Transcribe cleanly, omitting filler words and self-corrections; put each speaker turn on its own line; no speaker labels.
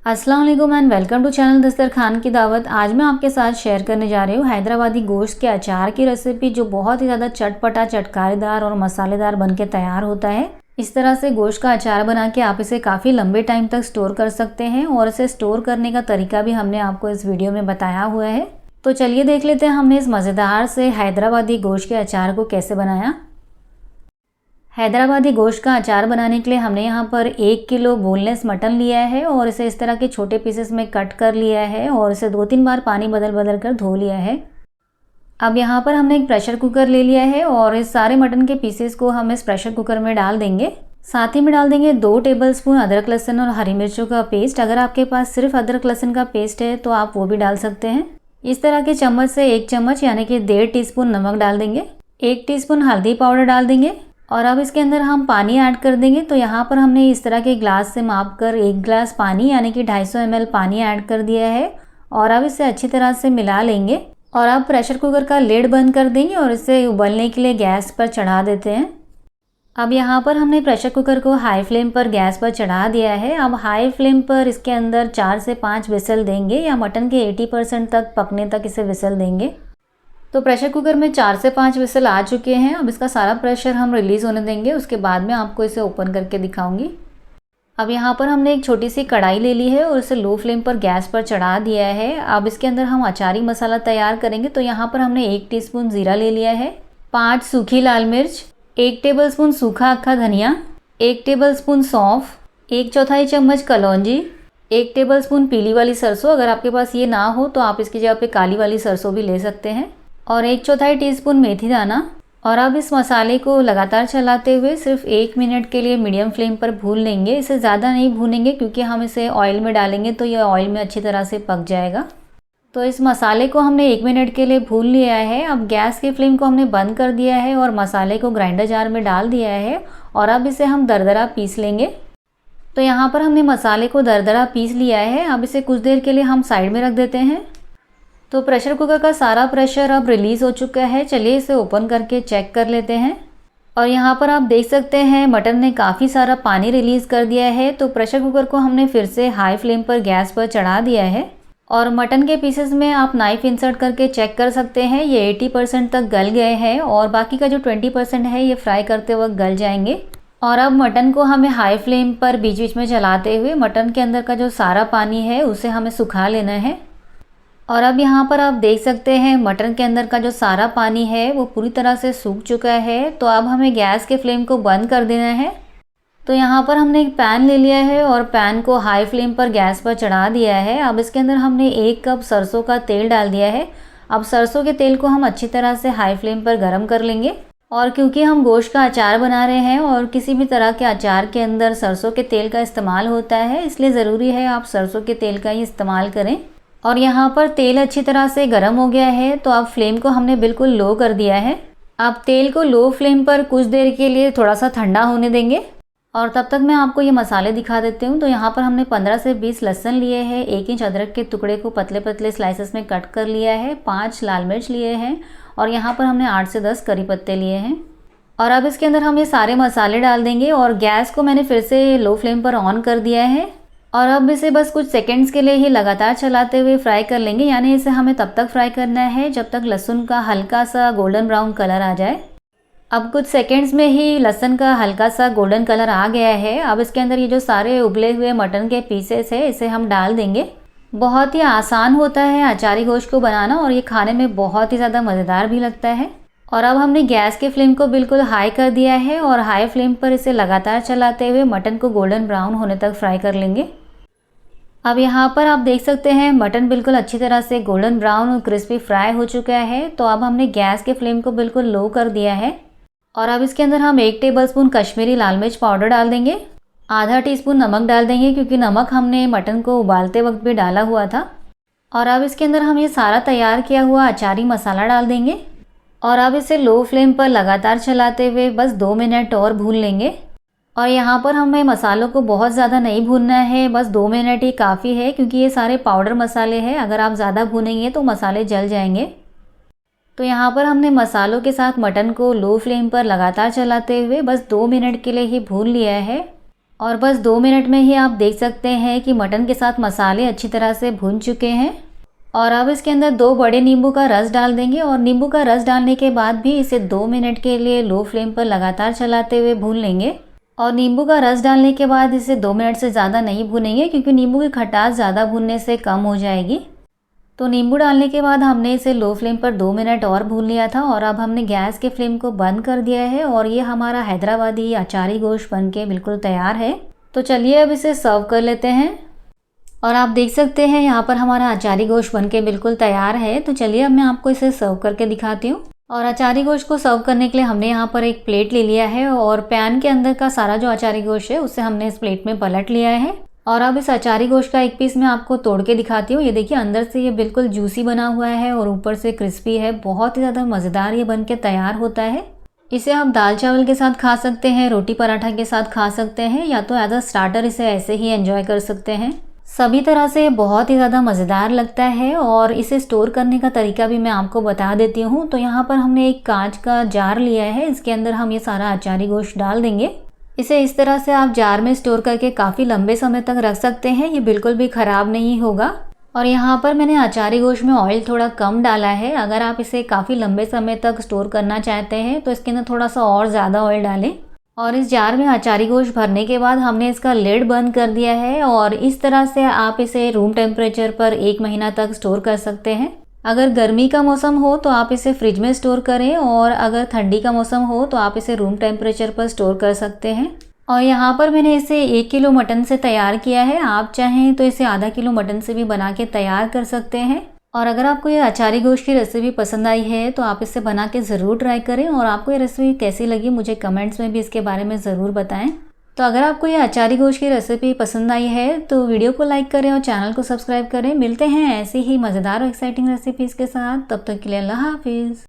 अस्सलाम वालेकुम and welcome to channel दस्तरखान की दावत। आज मैं आपके साथ शेयर करने जा रही हूँ हैदराबादी गोश्त के अचार की रेसिपी, जो बहुत ही ज़्यादा चटपटा, चटकारेदार और मसालेदार बनके तैयार होता है। इस तरह से गोश्त का अचार बना के आप इसे काफ़ी लंबे टाइम तक स्टोर कर सकते हैं और इसे स्टोर करने का तरीका भी हमने आपको इस वीडियो में बताया हुआ है। तो चलिए देख लेते हैं हमने इस मज़ेदार से हैदराबादी गोश्त के अचार को कैसे बनाया। हैदराबादी गोश्त का अचार बनाने के लिए हमने यहाँ पर 1 किलो बोनलेस मटन लिया है और इसे इस तरह के छोटे पीसेस में कट कर लिया है और इसे 2-3 बार पानी बदल बदल कर धो लिया है। अब यहाँ पर हमने एक प्रेशर कुकर ले लिया है और इस सारे मटन के पीसेस को हम इस प्रेशर कुकर में डाल देंगे। साथ ही में डाल देंगे 2 टेबलस्पून अदरक लहसुन और हरी मिर्चों का पेस्ट। अगर आपके पास सिर्फ अदरक लहसुन का पेस्ट है तो आप वो भी डाल सकते हैं। इस तरह के चम्मच से 1 चम्मच यानी कि 1.5 टीस्पून नमक डाल देंगे। 1 टीस्पून हल्दी पाउडर डाल देंगे और अब इसके अंदर हम पानी ऐड कर देंगे। तो यहाँ पर हमने इस तरह के ग्लास से माप कर 1 गिलास पानी यानी कि 250 ml पानी ऐड कर दिया है और अब इसे अच्छी तरह से मिला लेंगे। और अब प्रेशर कुकर का लिड बंद कर देंगे और इसे उबलने के लिए गैस पर चढ़ा देते हैं। अब यहाँ पर हमने प्रेशर कुकर को हाई फ्लेम पर गैस पर चढ़ा दिया है। अब हाई फ्लेम पर इसके अंदर 4 से 5 विसल देंगे या मटन के 80% तक पकने तक इसे विसल देंगे। तो प्रेशर कुकर में 4 से 5 विसल आ चुके हैं। अब इसका सारा प्रेशर हम रिलीज़ होने देंगे, उसके बाद में आपको इसे ओपन करके दिखाऊंगी। अब यहाँ पर हमने एक छोटी सी कढ़ाई ले ली है और इसे लो फ्लेम पर गैस पर चढ़ा दिया है। अब इसके अंदर हम अचारी मसाला तैयार करेंगे। तो यहाँ पर हमने 1 टीस्पून ज़ीरा ले लिया है, 5 सूखी लाल मिर्च, 1 टेबलस्पून सूखा अक्खा धनिया, 1 टेबलस्पून सौंफ, 1/4 चम्मच कलौंजी, 1 टेबलस्पून पीली वाली सरसों। अगर आपके पास ये ना हो तो आप इसकी जगह पे काली वाली सरसों भी ले सकते हैं, और 1/4 टीस्पून मेथी दाना। और अब इस मसाले को लगातार चलाते हुए सिर्फ 1 मिनट के लिए मीडियम फ्लेम पर भून लेंगे। इसे ज़्यादा नहीं भूनेंगे क्योंकि हम इसे ऑयल में डालेंगे तो ये ऑयल में अच्छी तरह से पक जाएगा। तो इस मसाले को हमने 1 मिनट के लिए भून लिया है। अब गैस की फ्लेम को हमने बंद कर दिया है और मसाले को ग्राइंडर जार में डाल दिया है और अब इसे हम दरदरा पीस लेंगे। तो यहाँ पर हमने मसाले को दरदरा पीस लिया है। अब इसे कुछ देर के लिए हम साइड में रख देते हैं। तो प्रेशर कुकर का सारा प्रेशर अब रिलीज़ हो चुका है। चलिए इसे ओपन करके चेक कर लेते हैं। और यहाँ पर आप देख सकते हैं मटन ने काफ़ी सारा पानी रिलीज़ कर दिया है। तो प्रेशर कुकर को हमने फिर से हाई फ्लेम पर गैस पर चढ़ा दिया है और मटन के पीसेस में आप नाइफ़ इंसर्ट करके चेक कर सकते हैं। ये 80% तक गल गए हैं और बाकी का जो 20% है ये फ्राई करते वक्त गल जाएंगे। और अब मटन को हमें हाई फ्लेम पर बीच बीच में चलाते हुए मटन के अंदर का जो सारा पानी है उसे हमें सुखा लेना है। और अब यहाँ पर आप देख सकते हैं मटन के अंदर का जो सारा पानी है वो पूरी तरह से सूख चुका है। तो अब हमें गैस के फ्लेम को बंद कर देना है। तो यहाँ पर हमने एक पैन ले लिया है और पैन को हाई फ्लेम पर गैस पर चढ़ा दिया है। अब इसके अंदर हमने 1 कप सरसों का तेल डाल दिया है। अब सरसों के तेल को हम अच्छी तरह से हाई फ्लेम पर गर्म कर लेंगे। और क्योंकि हम गोश्त का अचार बना रहे हैं और किसी भी तरह के अचार के अंदर सरसों के तेल का इस्तेमाल होता है, इसलिए ज़रूरी है आप सरसों के तेल का ही इस्तेमाल करें। और यहाँ पर तेल अच्छी तरह से गर्म हो गया है। तो अब फ्लेम को हमने बिल्कुल लो कर दिया है। अब तेल को लो फ्लेम पर कुछ देर के लिए थोड़ा सा ठंडा होने देंगे और तब तक मैं आपको ये मसाले दिखा देती हूँ। तो यहाँ पर हमने 15 से 20 लहसुन लिए हैं, 1 इंच अदरक के टुकड़े को पतले पतले स्लाइसेस में कट कर लिया है, 5 लाल मिर्च लिए हैं और यहाँ पर हमने 8 से 10 करी पत्ते लिए हैं। और अब इसके अंदर हम ये सारे मसाले डाल देंगे और गैस को मैंने फिर से लो फ्लेम पर ऑन कर दिया है। और अब इसे बस कुछ सेकंड्स के लिए ही लगातार चलाते हुए फ्राई कर लेंगे, यानी इसे हमें तब तक फ्राई करना है जब तक लहसुन का हल्का सा गोल्डन ब्राउन कलर आ जाए। अब कुछ सेकंड्स में ही लहसुन का हल्का सा गोल्डन कलर आ गया है। अब इसके अंदर ये जो सारे उबले हुए मटन के पीसेस है इसे हम डाल देंगे। बहुत ही आसान होता है अचारी गोश्त को बनाना और ये खाने में बहुत ही ज़्यादा मज़ेदार भी लगता है। और अब हमने गैस के फ्लेम को बिल्कुल हाई कर दिया है और हाई फ्लेम पर इसे लगातार चलाते हुए मटन को गोल्डन ब्राउन होने तक फ्राई कर लेंगे। अब यहाँ पर आप देख सकते हैं मटन बिल्कुल अच्छी तरह से गोल्डन ब्राउन और क्रिस्पी फ्राई हो चुका है। तो अब हमने गैस के फ्लेम को बिल्कुल लो कर दिया है और अब इसके अंदर हम 1 टेबलस्पून कश्मीरी लाल मिर्च पाउडर डाल देंगे, आधा टीस्पून नमक डाल देंगे क्योंकि नमक हमने मटन को उबालते वक्त भी डाला हुआ था। और अब इसके अंदर हम ये सारा तैयार किया हुआ अचारी मसाला डाल देंगे और अब इसे लो फ्लेम पर लगातार चलाते हुए बस 2 मिनट और भून लेंगे। और यहाँ पर हमें मसालों को बहुत ज़्यादा नहीं भूनना है, बस 2 मिनट ही काफ़ी है क्योंकि ये सारे पाउडर मसाले हैं। अगर आप ज़्यादा भूनेंगे तो मसाले जल जाएंगे। तो यहाँ पर हमने मसालों के साथ मटन को लो फ्लेम पर लगातार चलाते हुए बस 2 मिनट के लिए ही भून लिया है। और बस 2 मिनट में ही आप देख सकते हैं कि मटन के साथ मसाले अच्छी तरह से भुन चुके हैं। और अब इसके अंदर 2 बड़े नींबू का रस डाल देंगे और नींबू का रस डालने के बाद भी इसे 2 मिनट के लिए लो फ्लेम पर लगातार चलाते हुए भून लेंगे। और नींबू का रस डालने के बाद इसे 2 मिनट से ज़्यादा नहीं भूनेंगे, क्योंकि नींबू की खटास ज़्यादा भूनने से कम हो जाएगी। तो नींबू डालने के बाद हमने इसे लो फ्लेम पर 2 मिनट और भून लिया था और अब हमने गैस के फ्लेम को बंद कर दिया है और ये हमारा हैदराबादी अचारी गोश्त बनके बिल्कुल तैयार है। तो चलिए अब इसे सर्व कर लेते हैं। और आप देख सकते हैं यहाँ पर हमारा अचारी गोश्त बनके बिल्कुल तैयार है। तो चलिए अब मैं आपको इसे सर्व करके दिखाती हूँ। और अचारी गोश्त को सर्व करने के लिए हमने यहाँ पर एक प्लेट ले लिया है और पैन के अंदर का सारा जो अचारी गोश्त है उसे हमने इस प्लेट में पलट लिया है। और अब इस अचारी गोश्त का एक पीस मैं आपको तोड़ के दिखाती हूँ। ये देखिए, अंदर से ये बिल्कुल जूसी बना हुआ है और ऊपर से क्रिस्पी है। बहुत ही ज़्यादा मज़ेदार ये बन के तैयार होता है। इसे आप दाल चावल के साथ खा सकते हैं, रोटी पराठा के साथ खा सकते हैं, या तो एज अ स्टार्टर इसे ऐसे ही एंजॉय कर सकते हैं। सभी तरह से बहुत ही ज़्यादा मज़ेदार लगता है। और इसे स्टोर करने का तरीका भी मैं आपको बता देती हूँ। तो यहाँ पर हमने एक कांच का जार लिया है, इसके अंदर हम ये सारा अचारी गोश्त डाल देंगे। इसे इस तरह से आप जार में स्टोर करके काफ़ी लंबे समय तक रख सकते हैं, ये बिल्कुल भी ख़राब नहीं होगा। और यहाँ पर मैंने अचारी गोश्त में ऑयल थोड़ा कम डाला है। अगर आप इसे काफ़ी लंबे समय तक स्टोर करना चाहते हैं तो इसके अंदर थोड़ा सा और ज़्यादा ऑयल डालें। और इस जार में अचारी गोश्त भरने के बाद हमने इसका लिड बंद कर दिया है और इस तरह से आप इसे रूम टेम्परेचर पर 1 महीना तक स्टोर कर सकते हैं। अगर गर्मी का मौसम हो तो आप इसे फ्रिज में स्टोर करें और अगर ठंडी का मौसम हो तो आप इसे रूम टेम्परेचर पर स्टोर कर सकते हैं। और यहाँ पर मैंने इसे 1 किलो मटन से तैयार किया है। आप चाहें तो इसे आधा किलो मटन से भी बना के तैयार कर सकते हैं। और अगर आपको ये अचारी गोश्त की रेसिपी पसंद आई है तो आप इसे बना के ज़रूर ट्राई करें। और आपको ये रेसिपी कैसी लगी मुझे कमेंट्स में भी इसके बारे में ज़रूर बताएं। तो अगर आपको ये अचारी गोश्त की रेसिपी पसंद आई है तो वीडियो को लाइक करें और चैनल को सब्सक्राइब करें। मिलते हैं ऐसी ही मज़ेदार और एक्साइटिंग रेसिपीज़ के साथ। तब तक के लिए अल्लाह हाफिज़।